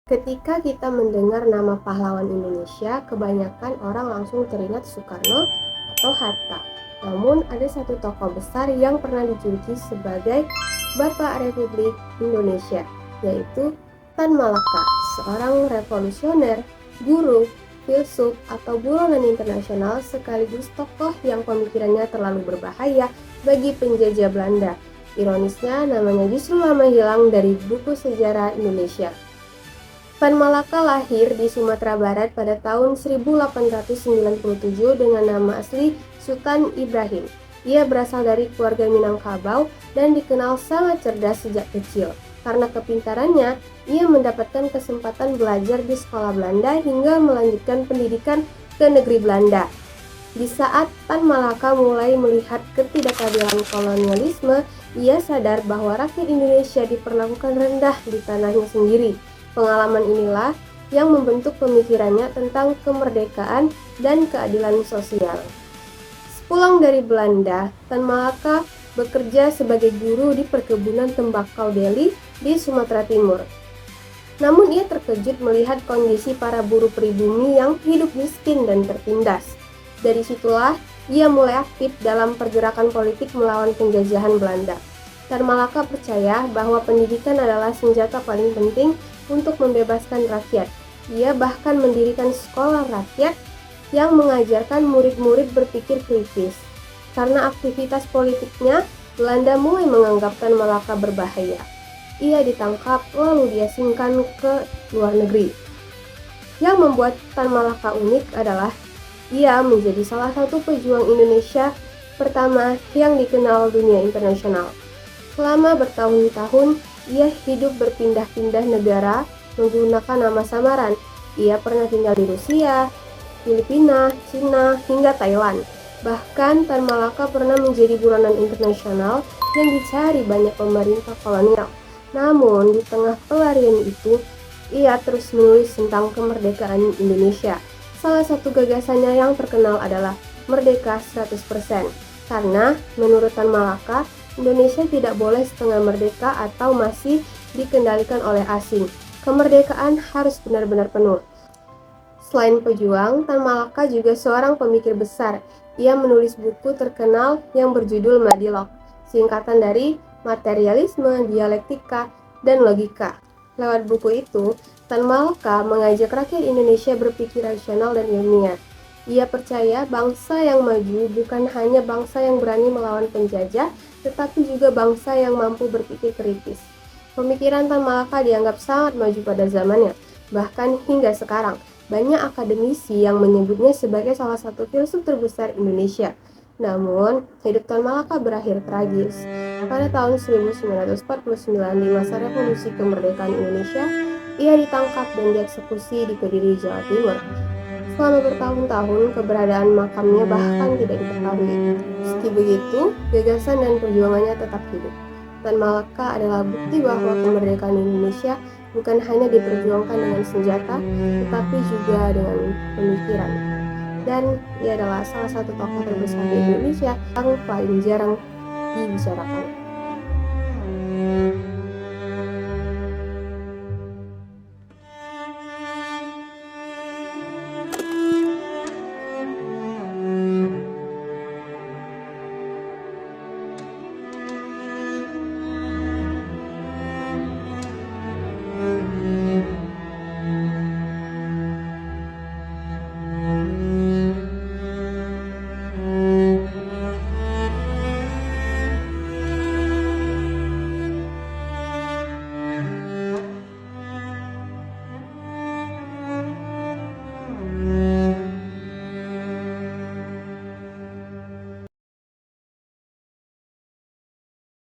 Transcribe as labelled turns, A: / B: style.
A: Ketika kita mendengar nama pahlawan Indonesia, kebanyakan orang langsung teringat Soekarno atau Hatta. Namun ada satu tokoh besar yang pernah dijuluki sebagai Bapak Republik Indonesia, yaitu Tan Malaka, seorang revolusioner, guru, filsuf, atau buronan internasional sekaligus tokoh yang pemikirannya terlalu berbahaya bagi penjajah Belanda. Ironisnya, namanya justru lama hilang dari buku sejarah Indonesia. Tan Malaka lahir di Sumatera Barat pada tahun 1897 dengan nama asli Sultan Ibrahim. Ia berasal dari keluarga Minangkabau dan dikenal sangat cerdas sejak kecil. Karena kepintarannya, ia mendapatkan kesempatan belajar di sekolah Belanda hingga melanjutkan pendidikan ke negeri Belanda. Di saat Tan Malaka mulai melihat ketidakadilan kolonialisme, ia sadar bahwa rakyat Indonesia diperlakukan rendah di tanahnya sendiri. Pengalaman inilah yang membentuk pemikirannya tentang kemerdekaan dan keadilan sosial. Sepulang dari Belanda, Tan Malaka bekerja sebagai guru di perkebunan tembakau Deli di Sumatera Timur. Namun ia terkejut melihat kondisi para buruh pribumi yang hidup miskin dan tertindas. Dari situlah ia mulai aktif dalam pergerakan politik melawan penjajahan Belanda. Tan Malaka percaya bahwa pendidikan adalah senjata paling penting untuk membebaskan rakyat. Ia bahkan mendirikan sekolah rakyat yang mengajarkan murid-murid berpikir kritis. Karena aktivitas politiknya, Belanda mulai menganggap Tan Malaka berbahaya. Ia ditangkap lalu diasingkan ke luar negeri. Yang membuat Tan Malaka unik adalah ia menjadi salah satu pejuang Indonesia pertama yang dikenal dunia internasional. Selama bertahun-tahun, ia hidup berpindah-pindah negara menggunakan nama samaran. Ia pernah tinggal di Rusia, Filipina, Cina, hingga Thailand. Bahkan Tan Malaka pernah menjadi buronan internasional yang dicari banyak pemerintah kolonial. Namun di tengah pelarian itu, ia terus menulis tentang kemerdekaan Indonesia. Salah satu gagasannya yang terkenal adalah Merdeka 100%. Karena menurut Tan Malaka, Indonesia tidak boleh setengah merdeka atau masih dikendalikan oleh asing. Kemerdekaan harus benar-benar penuh. Selain pejuang, Tan Malaka juga seorang pemikir besar. Ia menulis buku terkenal yang berjudul Madilog, singkatan dari materialisme, dialektika, dan logika. Lewat buku itu, Tan Malaka mengajak rakyat Indonesia berpikir rasional dan ilmiah. Ia percaya bangsa yang maju bukan hanya bangsa yang berani melawan penjajah, tetapi juga bangsa yang mampu berpikir kritis. Pemikiran Tan Malaka dianggap sangat maju pada zamannya, bahkan hingga sekarang. Banyak akademisi yang menyebutnya sebagai salah satu filsuf terbesar Indonesia. Namun, hidup Tan Malaka berakhir tragis. Pada tahun 1949 di masa revolusi kemerdekaan Indonesia, ia ditangkap dan dieksekusi di Kediri, Jawa Timur. Selama bertahun-tahun, keberadaan makamnya bahkan tidak diketahui. Meski begitu, gagasan dan perjuangannya tetap hidup. Tan Malaka adalah bukti bahwa kemerdekaan Indonesia bukan hanya diperjuangkan dengan senjata, tetapi juga dengan pemikiran. Dan ia adalah salah satu tokoh terbesar di Indonesia yang paling jarang dibicarakan.